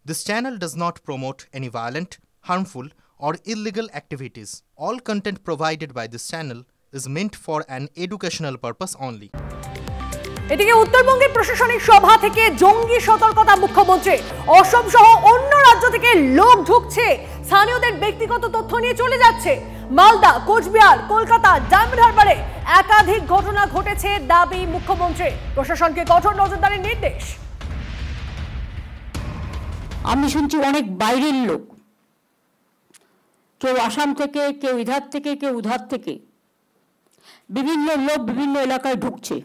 This channel does not promote any violent, harmful, or illegal activities. All content provided by this channel is meant for an educational purpose only. এদিকে উত্তরবঙ্গের প্রশাসনিক সভা থেকে জঙ্গি সতর্কতা মুখ্যমন্ত্রী। অসম সহ অন্য রাজ্য থেকে লোক ঢুকছে, স্থানীয়দের ব্যক্তিগত তথ্য নিয়ে চলে যাচ্ছে। মালদা, কোচবিহার, কলকাতা, ডায়মন্ড হারবারে একাধিক ঘটনা ঘটেছে দাবি মুখ্যমন্ত্রী। প্রশাসনকে কঠোর নজরদারির নির্দেশ। আমি শুনছি অনেক বাইরের লোক, কেউ আসাম থেকে, কেউ ইধার থেকে, কেউ উধার থেকে, বিভিন্ন লোক বিভিন্ন এলাকায় ঢুকছে।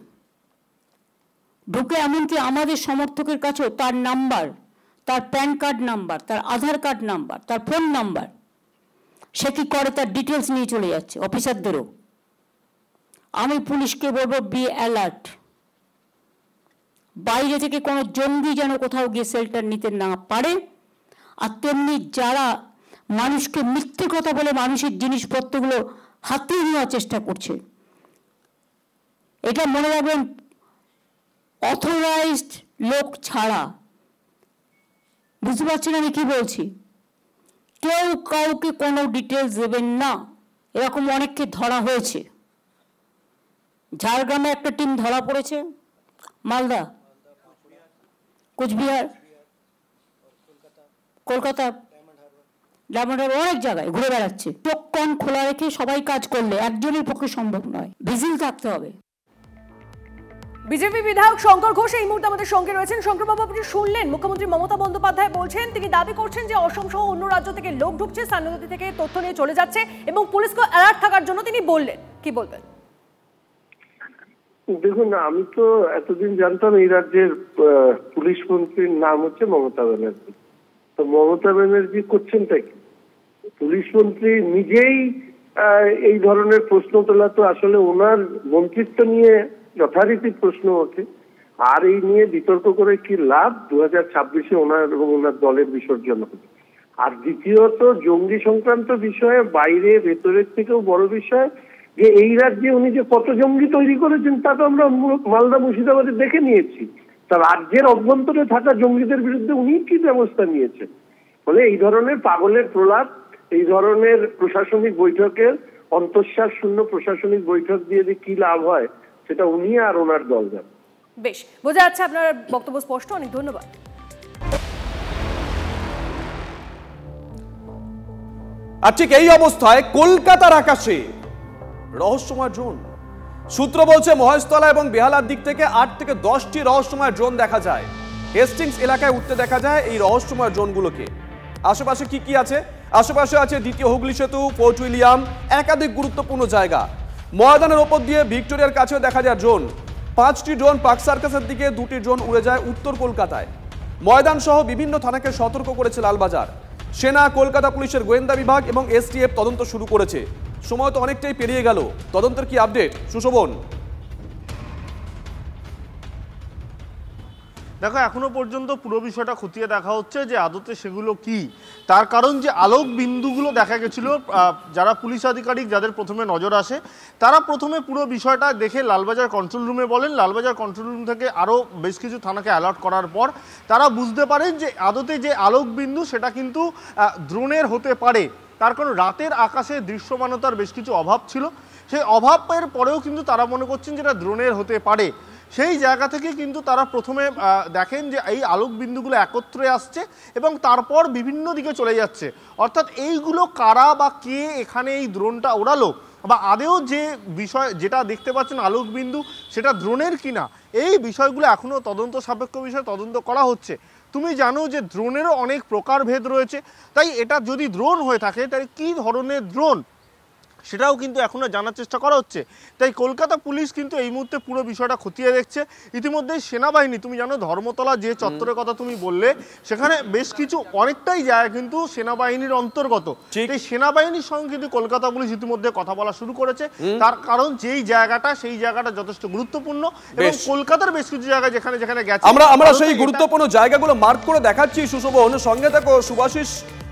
ঢুকে এমনকি আমাদের সমর্থকের কাছেও তার নাম্বার, তার প্যান কার্ড নাম্বার, তার আধার কার্ড নাম্বার, তার ফোন নাম্বার, সে কি করে তার ডিটেলস নিয়ে চলে যাচ্ছে অফিসারদেরও। আমি পুলিশকে বলবো, বি অ্যালার্ট। বাইরে থেকে কোনো জঙ্গি যেন কোথাও গিয়ে শেল্টার নিতে না পারে। আর তেমনি যারা মানুষকে মিথ্যে কথা বলে মানুষের জিনিসপত্রগুলো হাতিয়ে নেওয়ার চেষ্টা করছে, এটা মনে রাখবেন, অথরাইজড লোক ছাড়া, বুঝতে পারছেন আমি কি বলছি, কেউ কাউকে কোনো ডিটেলস দেবেন না। এরকম অনেককে ধরা হয়েছে। ঝাড়গ্রামে একটা টিম ধরা পড়েছে, মালদা, কোচবিহার, কলকাতা, ডায়মন্ড হারবার, অনেক জায়গায় ঘুরে বেড়াচ্ছে। চোখ কান খোলা রেখে সবাই কাজ করলে একজনের পক্ষে সম্ভব নয়, ভিজিল থাকতে হবে। বিজেপি বিধায়ক শঙ্কর ঘোষ এই মুহূর্তে আমাদের সঙ্গে রয়েছেন। শঙ্করবাবু, আপনি শুনলেন মুখ্যমন্ত্রী মমতা বন্দ্যোপাধ্যায় বলছেন, তিনি দাবি করছেন যে অসম সহ অন্য রাজ্য থেকে লোক ঢুকছে, স্থানীয়দের থেকে তথ্য নিয়ে চলে যাচ্ছে এবং পুলিশকে অ্যালার্ট থাকার জন্য তিনি বললেন। কি বলবেন? দেখুন, আমি তো এতদিন জানতাম এই রাজ্যের পুলিশ মন্ত্রীর নাম হচ্ছে মমতা ব্যানার্জি। তো মমতা ব্যানার্জি করছেনটা কি? পুলিশ মন্ত্রী নিজেই এই ধরনের প্রশ্ন তোলা তো আসলে ওনার মন্ত্রিত্ব নিয়ে যথারীতি প্রশ্ন ওঠে। আর এই নিয়ে বিতর্ক করে কি লাভ? 2026-এ ওনার এবং ওনার দলের বিসর্জন হবে। আর দ্বিতীয়ত, জঙ্গি সংক্রান্ত বিষয়ে বাইরে ভেতরের থেকেও বড় বিষয় যে এই রাজ্যে উনি যে কত জঙ্গি তৈরি করেছেন তা তো আমরা মালদা, মুর্শিদাবাদে দেখে নিয়েছি। তা রাজ্যের অভ্যন্তরে থাকা জঙ্গিদের বিরুদ্ধে উনি কি ব্যবস্থা নিয়েছেন? ফলে এই ধরনের পাগলের প্রলাপ, এই ধরনের প্রশাসনিক বৈঠকের অন্তঃসার শূন্য প্রশাসনিক বৈঠক দিয়ে যে কি লাভ হয় সেটা উনি আর ওনার দল জানেন। বেশ, বোঝা যাচ্ছে আপনার বক্তব্য স্পষ্ট। অনেক ধন্যবাদ। আর ঠিক এই অবস্থায় কলকাতার আকাশে রহস্যময় ড্রোন। সূত্র বলছে মহেশতলা এবং বেহালার দিক থেকে 8 থেকে 10টি রহস্যময় ড্রোন দেখা যায়। হেস্টিংস এলাকায় উঠতে দেখা যায় এই রহস্যময় ড্রোনগুলোকে। আশেপাশে কি কি আছে? আশেপাশে আছে দ্বিতীয় হুগলি সেতু, ফোর্ট উইলিয়াম, একাধিক গুরুত্বপূর্ণ জায়গা। ময়দানের ওপর দিয়ে ভিক্টোরিয়ার কাছেও দেখা যায় ড্রোন। 5টি ড্রোন পার্ক সার্কাসের দিকে, 2টি ড্রোন উড়ে যায় উত্তর কলকাতায়। ময়দান সহ বিভিন্ন থানাকে সতর্ক করেছে লালবাজার। সেনা, কলকাতা পুলিশের গোয়েন্দা বিভাগ এবং এসটিএফ তদন্ত শুরু করেছে। সময় তো অনেকটাই পেরিয়ে গেল, তদন্তের কি আপডেট সুশোভন? দেখো, এখনো পর্যন্ত পুরো বিষয়টা খতিয়ে দেখা হচ্ছে যে আদতে সেগুলো কি। তার কারণ যে আলোক বিন্দুগুলো দেখা গেছিল, যারা পুলিশ আধিকারিক যাদের প্রথমে নজর আসে, তারা প্রথমে পুরো বিষয়টা দেখে লালবাজার কন্ট্রোল রুমে বলেন। লালবাজার কন্ট্রোল রুম থেকে আরও বেশ কিছু থানাকে অ্যালার্ট করার পর তারা বুঝতে পারেন যে আদতে যে আলোক বিন্দু সেটা কিন্তু ড্রোনের হতে পারে। তার কারণ রাতের আকাশে দৃশ্যমানতার বেশ কিছু অভাব ছিল। সেই অভাবের পরেও কিন্তু তারা মনে করছেন যেটা ড্রোনের হতে পারে। সেই জায়গা থেকে কিন্তু তারা প্রথমে দেখেন যে এই আলোক বিন্দুগুলো একত্রে আসছে এবং তারপর বিভিন্ন দিকে চলে যাচ্ছে। অর্থাৎ এইগুলো কারা বা কে এখানে এই ড্রোনটা ওড়ালো, বা আদেও যে বিষয় যেটা দেখতে পাচ্ছেন আলোক বিন্দু সেটা ড্রোনের কিনা, এই বিষয়গুলো এখনও তদন্ত সাপেক্ষ বিষয়, তদন্ত করা হচ্ছে। তুমি জানো যে ড্রোনেরও অনেক প্রকারভেদ রয়েছে, তাই এটা যদি ড্রোন হয়ে থাকে তাই কী ধরনের ড্রোন সেটাও কিন্তু এখনো জানার চেষ্টা করা হচ্ছে। তাই কলকাতা পুলিশ কিন্তু এই মুহূর্তে পুরো বিষয়টা খতিয়ে দেখছে। ইতিমধ্যে সেনাবাহিনী, তুমি জানো ধর্মতলা যে চত্বরের কথা তুমি বললে, সেখানে বেশ কিছু অনেকটাই জায়গা কিন্তু সেনাবাহিনীর অন্তর্গত। এই সেনাবাহিনীর সঙ্গে কিন্তু কলকাতা পুলিশ ইতিমধ্যে কথা বলা শুরু করেছে। তার কারণ যেই জায়গাটা, সেই জায়গাটা যথেষ্ট গুরুত্বপূর্ণ এবং কলকাতার বেশ কিছু জায়গা যেখানে যেখানে গেছে আমরা সেই গুরুত্বপূর্ণ জায়গাগুলো মার্ক করে দেখাচ্ছি। সুশোভন, সঙ্গে থাকো সুভাষিস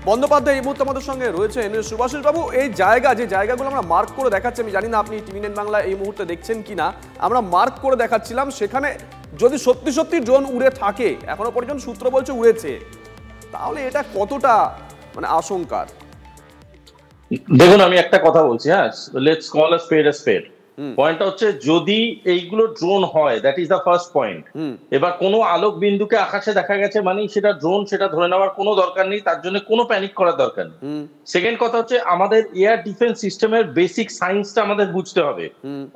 বন্দ্যোপাধ্যায় এই মুহূর্তে আমাদের সঙ্গে রয়েছেন। সুভাষিস বাবু, এই যে জায়গাগুলো আমরা মার্ক করে দেখাচ্ছি, আমি জানি না আপনি টিভি9 বাংলা এই মুহূর্তে দেখছেন কিনা, আমরা মার্ক করে দেখাচ্ছিলাম। সেখানে যদি সত্যি সত্যি ড্রোন উড়ে থাকে, এখনো পর্যন্ত সূত্র বলছে উড়েছে, তাহলে এটা কতটা মানে আশঙ্কার? দেখুন, আমি একটা কথা বলছি, হ্যাঁ, লেটস কল আ স্পেড আ স্পেড। পয়েন্টটা হচ্ছে, যদি এইগুলো ড্রোন হয়, that is the first point. এবার কোনো আলোক বিন্দুকে আকাশে দেখা গেছে মানে সেটা ড্রোন, সেটা ধরে নেওয়ার কোনো দরকার নেই, তার জন্য কোনো প্যানিক করার দরকার নেই। সেকেন্ড কথা হচ্ছে, আমাদের এয়ার ডিফেন্স সিস্টেমের বেসিক সায়েন্সটা আমাদের বুঝতে হবে।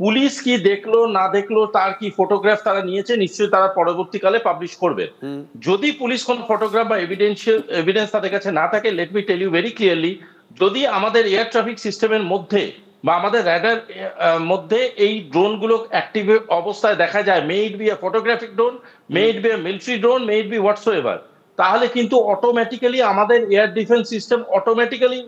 পুলিশ কি দেখলো না দেখলো, তার কি ফটোগ্রাফ তারা নিয়েছে, নিশ্চয়ই তারা পরবর্তীকালে পাবলিশ করবে। যদি পুলিশ কোনো ফটোগ্রাফ বা এভিডেন্স তাদের কাছে না থাকে, let me tell you very clearly, যদি আমাদের এয়ার ট্রাফিক সিস্টেমের মধ্যে বা আমাদের র্যাডার মধ্যে এই ড্রোনগুলো অ্যাক্টিভ অবস্থায় দেখা যায়, may it be a photographic drone, may it be a military drone, may it be whatsoever, তাহলে কিন্তু অটোমেটিক্যালি আমাদের air defence system automatically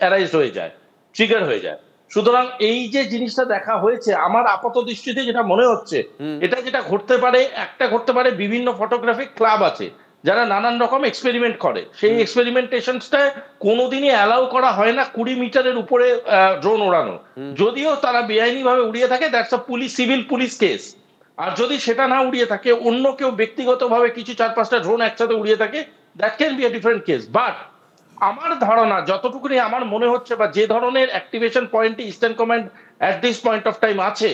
arise হয়ে যায়, ট্রিগার হয়ে যায়। সুতরাং এই যে জিনিসটা দেখা হয়েছে, আমার আপাত দৃষ্টিতে যেটা মনে হচ্ছে, এটা যেটা ঘটতে পারে, একটা ঘটতে পারে, বিভিন্ন ফটোগ্রাফিক ক্লাব আছে যারা নানান রকম এক্সপেরিমেন্ট করে, সেই এক্সপেরিমেন্টেশনটা কোনোদিনই অ্যালাউ করা হয় না 20 মিটারের উপরে ড্রোন ওড়ানো। যদিও তারা বেআইনি ভাবে উড়িয়ে থাকে, that's a civil police case. আর যদি সেটা না উড়িয়ে থাকে, অন্য কেউ ব্যক্তিগতভাবে কিছু 4-5টা ড্রোন একসাথে উড়িয়ে থাকে, that can be a different case. But আমার ধারণা, যতটুকুনি আমার মনে হচ্ছে, বা যে ধরনের অ্যাক্টিভেশন পয়েন্টে eastern command at this point of time আছে,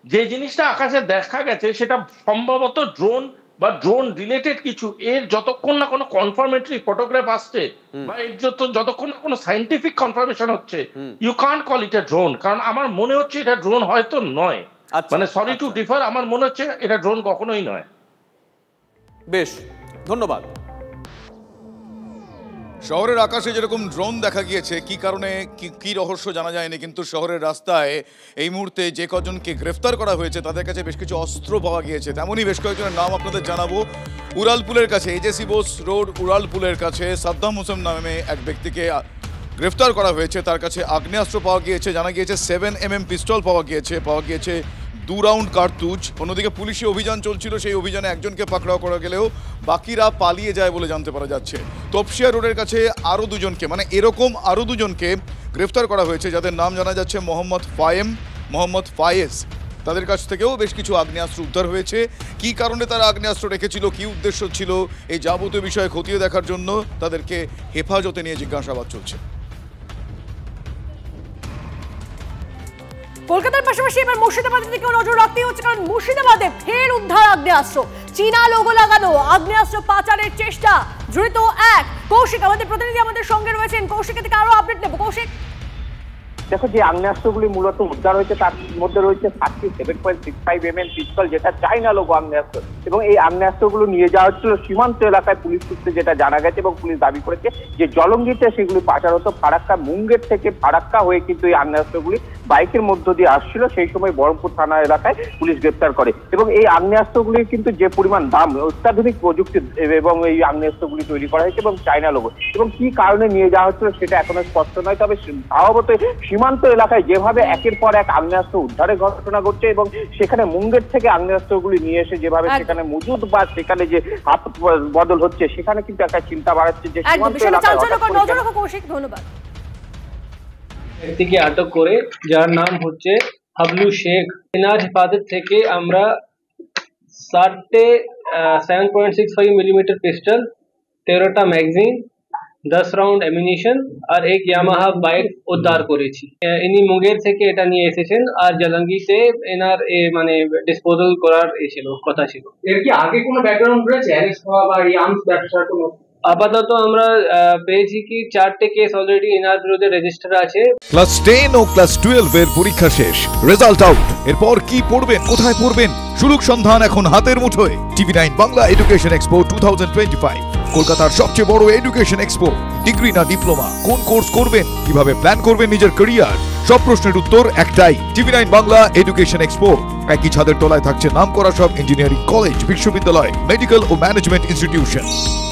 যে জিনিসটা আকাশে দেখা গেছে, সেটা সম্ভবত ড্রোন বা ড্রোন রিলেটেড কিছু। এর যতক্ষণ না কোনো কনফার্মেটরি ফটোগ্রাফ আসছে, বা এর যতক্ষণ না কোনো সায়েন্টিফিক কনফার্মেশন হচ্ছে, you can't call it a drone. কারণ আমার মনে হচ্ছে এটা ড্রোন হয়তো নয়, মানে সরি টু ডিফার, আমার মনে হচ্ছে এটা ড্রোন কখনোই নয়। বেশ, ধন্যবাদ। শহরের আকাশে যেরকম ড্রোন দেখা গিয়েছে, কি কারণে কি রহস্য জানা যায়নি, কিন্তু শহরের রাস্তায় এই মুহূর্তে যে কজনকে গ্রেফতার করা হয়েছে তাদের কাছে বেশ কিছু অস্ত্র পাওয়া গিয়েছে। তেমনই বেশ কয়েকজনের নাম আপনাদের জানাবো। উড়ালপুলের কাছে, এজেসি বোস রোড উড়ালপুলের কাছে সাদ্দাম হোসেন নামে এক ব্যক্তিকে গ্রেফতার করা হয়েছে। তার কাছে আগ্নেয়াস্ত্র পাওয়া গিয়েছে, জানা গিয়েছে 7mm পিস্তল পাওয়া গিয়েছে 2 রাউন্ড কার্তুজ। অন্যদিকে পুলিশি অভিযান চলছিল, সেই অভিযানে একজনকে পাকড়াও করা গেলেও বাকিরা পালিয়ে যায় বলে জানতে পারা যাচ্ছে। তপসিয়া রোডের কাছে আরও দুজনকে, মানে এরকম আরও দুজনকে গ্রেফতার করা হয়েছে, যাদের নাম জানা যাচ্ছে মোহাম্মদ ফায়েজ। তাদের কাছ থেকেও বেশ কিছু আগ্নেয়াস্ত্র উদ্ধার হয়েছে। কি কারণে তারা আগ্নেয়াস্ত্র রেখেছিল, কি উদ্দেশ্য ছিল, এই যাবতীয় বিষয়ে খতিয়ে দেখার জন্য তাদেরকে হেফাজতে নিয়ে জিজ্ঞাসাবাদ চলছে। কলকাতার পাশাপাশি এবার মুর্শিদাবাদের দিকেও নজর রাখতে হচ্ছে, কারণ মুর্শিদাবাদে ফের উদ্ধার আগ্নেয়াস্ত্র। চীনা লোগো লাগানো আগ্নেয়াস্ত্র পাচারের চেষ্টা, জড়িত এক কৌশিক, আমাদের প্রতিনিধি আমাদের সঙ্গে রয়েছেন। কৌশিকের থেকে আরো আপডেট নেব। কৌশিক, দেখো, যে আগ্নেয়াস্ত্রগুলি মূলত উদ্ধার হয়েছে তার মধ্যে রয়েছে 7.65mm পিস্তল, যেটা চাইনা লোগো আগ্নেয়াস্ত্র, এবং এই আগ্নেয়াস্ত্রগুলো নিয়ে যাওয়া হচ্ছিল সীমান্ত এলাকায় পুলিশ সূত্রে যেটা জানা গেছে, এবং পুলিশ দাবি করেছে যে জলঙ্গিতে সেগুলি পাচার হতো। ফারাক্কা, মুঙ্গের থেকে ফারাক্কা হয়ে কিন্তু এই আগ্নেয়াস্ত্রগুলি বাইকের মধ্য দিয়ে আসছিল। সেই সময় বহরমপুর থানা এলাকায় পুলিশ গ্রেপ্তার করে, এবং এই আগ্নেয়াস্ত্রগুলির কিন্তু যে পরিমাণ দাম, অত্যাধুনিক প্রযুক্তি এবং এই আগ্নেয়াস্ত্রগুলি তৈরি করা হয়েছে এবং চাইনা লোগো, এবং কি কারণে নিয়ে যাওয়া হচ্ছিল সেটা এখনো স্পষ্ট নয়। তবে স্বভাবত সীমান্ত এলাকায় যেভাবে একের পর এক আগ্নেয়াস্ত্র উদ্ধারের ঘটনা ঘটছে, এবং সেখানে মুঙ্গের থেকে আগ্নেয়াস্ত্রগুলি নিয়ে এসে যেভাবে সেখানে মজুদ বা সেখানে যে হাত বদল হচ্ছে, সেখানে কিন্তু একটা চিন্তা বাড়াচ্ছে যে সীমান্ত এলাকায়। ধন্যবাদ। ব্যক্তিকে আটক করে, যার নাম হচ্ছে হাবলু শেখ। এনার হেফাজত থেকে আমরা 7.65mm pistol, 13টা magazine, 10 round ammunition আর এক ইয়ামাহা বাইক উদ্ধার করেছি। ইনি মুঙ্গের থেকে এটা নিয়ে এসেছেন, আর জলঙ্গিতে এনার মানে ডিসপোজাল করার কথা ছিল। এর কি আগে কোনো ব্যাকগ্রাউন্ড রয়েছে, অ্যারেস্ট হওয়া বা আর্মস ব্যবসার কোনো? আপাতত আমরা পেয়েছি কি 4টে কেস অলরেডি এনার বিরুদ্ধে রেজিস্টার আছে। ক্লাস 10 ও ক্লাস 12 এর পরীক্ষা শেষ, রেজাল্ট আউট। এরপর কি পড়বেন, কোথায় পড়বেন, সুযোগ সন্ধান এখন হাতের মুঠোয়। TV9 বাংলা এডুকেশন এক্সপো 2025, কলকাতার সবচেয়ে বড় এডুকেশন এক্সপো। ডিগ্রি না ডিপ্লোমা, কোন কোর্স করবেন, কিভাবে প্ল্যান করবেন নিজের ক্যারিয়ার, সব প্রশ্নের উত্তর একটাই। TV9 Bangla education expo. একই ছাদের তলায় থাকছে নামকরা সব ইঞ্জিনিয়ারিং কলেজ, বিশ্ববিদ্যালয়, মেডিকেল ও management institution.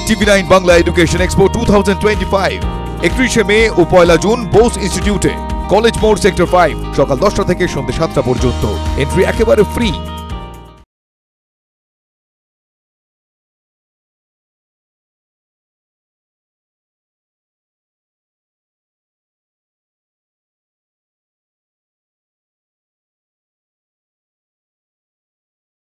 TV9 Bangla education expo 2025, 31শে মে ও 1 জুন বোস ইনস্টিটিউটে, কলেজ মোড়, সেক্টর 5, সকাল 10টা থেকে সন্ধ্যে 7টা পর্যন্ত। এন্ট্রি একেবারে ফ্রি।